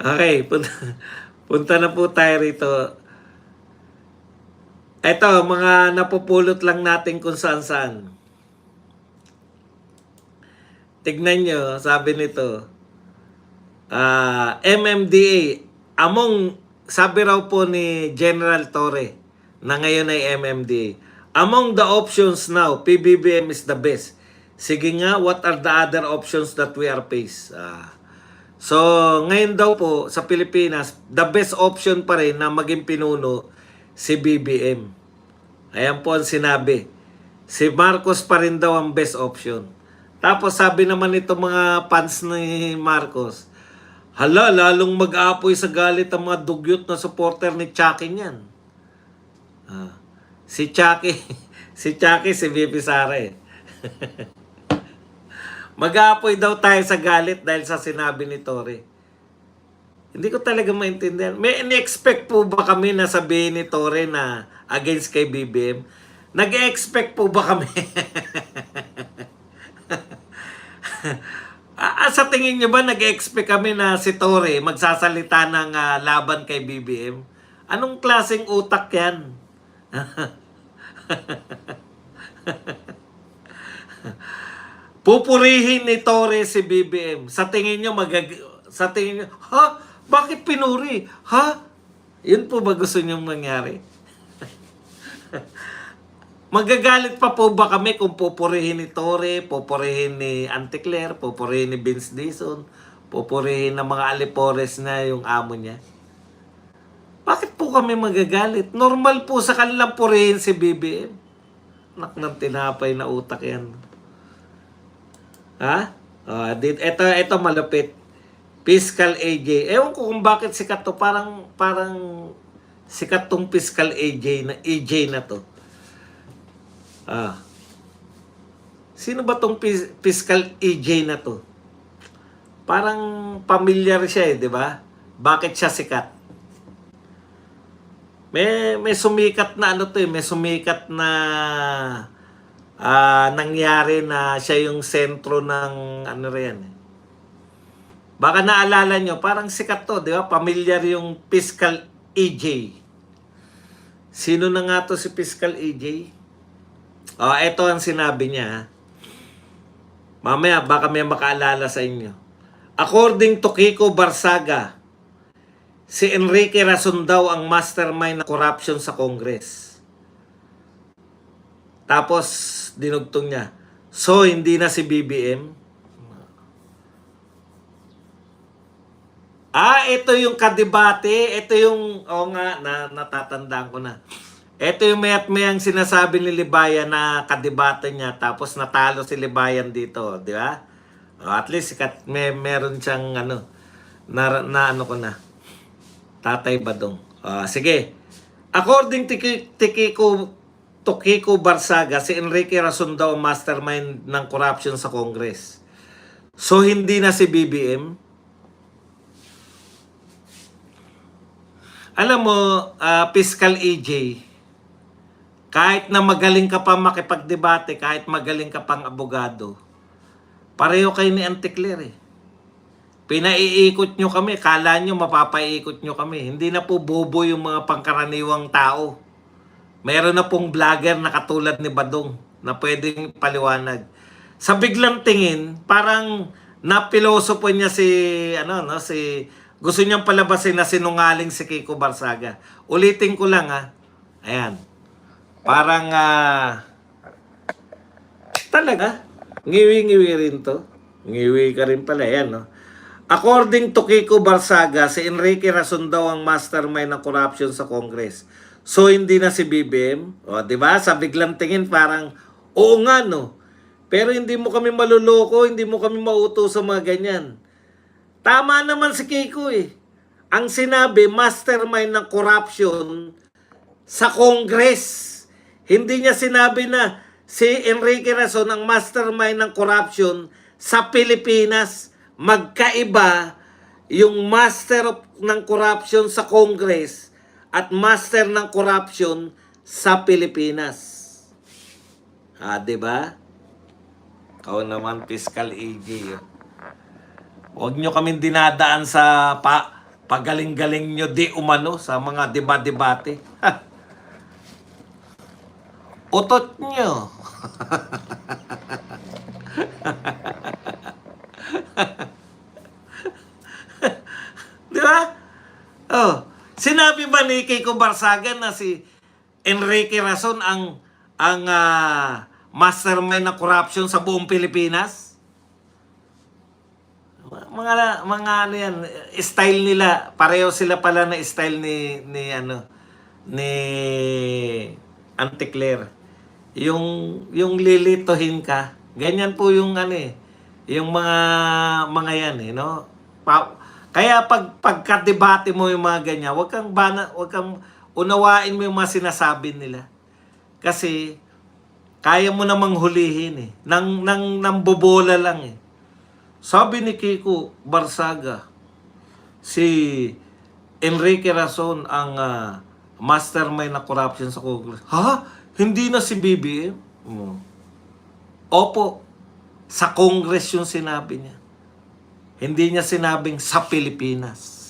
Okay, punta na po tayo rito. Ito, mga napupulot lang natin kung saan-saan. Tignan nyo, sabi nito, MMDA, sabi raw po ni General Torre, na ngayon ay MMDA, among the options now, PBBM is the best. Sige nga, what are the other options that we are faced? So, ngayon daw po, sa Pilipinas, the best option pa rin na maging pinuno, si BBM. Ayan po ang sinabi. Si Marcos pa rin daw ang best option. Tapos sabi naman ito mga fans ni Marcos, hala, lalong mag-aapoy sa galit ang mga dugyot na supporter ni Chucky niyan. Si Chucky, si VP Sara eh. Mag-aapoy daw tayo sa galit dahil sa sinabi ni Torre. Hindi ko talaga maintindihan. May in-expect po ba kami na sabihin ni Torre na against kay BBM? Nag-expect po ba kami? Sa tingin nyo ba nag-expect kami na si Torre magsasalita ng laban kay BBM? Anong klaseng utak yan? Pupurihin ni Torre si BBM. Sa tingin nyo, ha? Bakit pinuri? Ha? Yun po ba gusto nyong mangyari? Magagalit pa po ba kami kung pupurihin ni Torre, pupurihin ni Auntie Claire, pupurihin ni Vince Dizon, pupurihin ng mga alipores na yung amo niya? Bakit po kami magagalit? Normal po sa kanilang purihin si BBM. Anak ng tinapay na utak yan. Ha? Ito malupit. Fiscal AJ. Ewan ko kung bakit sikat to. Parang sikat tong Fiscal AJ na to. Sino ba tong Fiscal AJ na to? Parang familiar siya eh, di ba? Bakit siya sikat? May sumikat na may sumikat na nangyari na siya yung sentro ng Baka naalala nyo, parang sikat to, di ba? Familiar yung Fiscal AJ. Sino na nga to si Fiscal AJ? Ito ang sinabi niya. Mamaya, baka may makaalala sa inyo. According to Kiko Barsaga, si Enrique Rason daw ang mastermind ng corruption sa Congress. Tapos, dinugtong niya, so, hindi na si BBM? Ito yung kadebate. Ito yung, natatandaan ko na. Ito yung mayat-mayang sinasabi ni Libayan na kadebate niya. Tapos natalo si Libayan dito. Di ba? At least, meron siyang, Tatay Badong. Sige. According to Kiko Barsaga, si Enrique Rason daw ang mastermind ng corruption sa Congress. So, hindi na si BBM? Alam mo, Fiscal AJ, kahit na magaling ka pa makipagdebate, kahit magaling ka pang abogado, pareho kayo ni Auntie Claire eh. Pinaiikot nyo kami, kala nyo mapapaiikot nyo kami. Hindi na po bobo yung mga pangkaraniwang tao. Meron na pong vlogger na katulad ni Badong na pwedeng paliwanag. Sa biglang tingin, parang napilosopo niya gusto niyang palabasin na sinungaling si Kiko Barsaga. Ulitin ko lang Ayan. Parang talaga, ngiwi-ngiwi rin to. Ngiwi ka rin pala. Ayan, According to Kiko Barsaga, si Enrique Rason daw ang mastermind ng corruption sa Congress. So, hindi na si BBM. Di ba? Sa biglang tingin, parang, oo nga, no? Pero hindi mo kami maluloko, hindi mo kami mauto sa mga ganyan. Tama naman si Kiko eh. Ang sinabi, mastermind ng corruption sa Congress. Hindi niya sinabi na si Enrique Rason ang mastermind ng corruption sa Pilipinas. Magkaiba yung master ng corruption sa Congress at master ng corruption sa Pilipinas. Diba? Ikaw naman, Fiscal AJ. Huwag nyo kaming dinadaan sa pagaling-galing nyo di umano sa mga debate. Ha. Utot nyo. Di ba? Oh, sinabi ba ni Kiko Barsagan na si Enrique Rason ang mastermind ng corruption sa buong Pilipinas? Mga ano yan, style nila, pareho sila pala na style ni Auntie Claire. Yung lilituhin ka, ganyan po yung yung mga yan no. Kaya pagkadebate mo yung mga ganyan, wag kang unawain mo yung mga sinasabi nila. Kasi kaya mo namang hulihin nang bobola lang eh. Sabi ni Kiko Barsaga, si Enrique Rason ang mastermind na corruption sa Congress. Ha? Hindi na si BBM? Opo, sa Congress yung sinabi niya. Hindi niya sinabing sa Pilipinas.